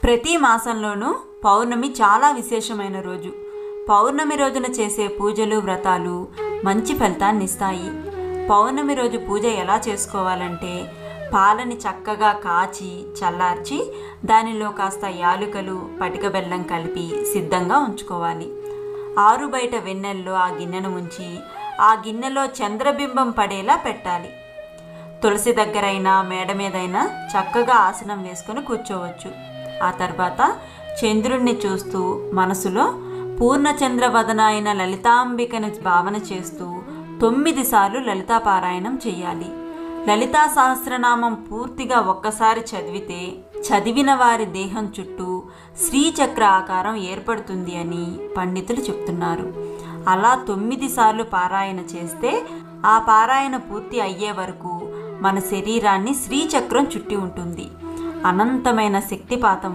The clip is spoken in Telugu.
ప్రతి మాసంలోనూ పౌర్ణమి చాలా విశేషమైన రోజు. పౌర్ణమి రోజున చేసే పూజలు, వ్రతాలు మంచి ఫలితాన్ని ఇస్తాయి. పౌర్ణమి రోజు పూజ ఎలా చేసుకోవాలంటే, పాలని చక్కగా కాచి చల్లార్చి దానిలో కాస్త యాలుకలు, పటిక బెల్లం కలిపి సిద్ధంగా ఉంచుకోవాలి. ఆరు బయట వెన్నెల్లో ఆ గిన్నెను ఉంచి ఆ గిన్నెలో చంద్రబింబం పడేలా పెట్టాలి. తులసి దగ్గరైనా మేడ మీదైనా చక్కగా ఆసనం వేసుకొని కూర్చోవచ్చు. ఆ తర్వాత చంద్రుణ్ణి చూస్తూ మనసులో పూర్ణచంద్రవదన అయిన లలితాంబికను భావన చేస్తూ 9 సార్లు లలితాపారాయణం చేయాలి. లలితా సహస్రనామం పూర్తిగా ఒక్కసారి చదివితే చదివిన వారి దేహం చుట్టూ శ్రీచక్ర ఆకారం ఏర్పడుతుంది అని పండితులు చెప్తున్నారు. అలా 9 సార్లు పారాయణ చేస్తే ఆ పారాయణ పూర్తి అయ్యే వరకు మన శరీరాన్ని శ్రీచక్రం చుట్టి ఉంటుంది. అనంతమైన శక్తిపాతం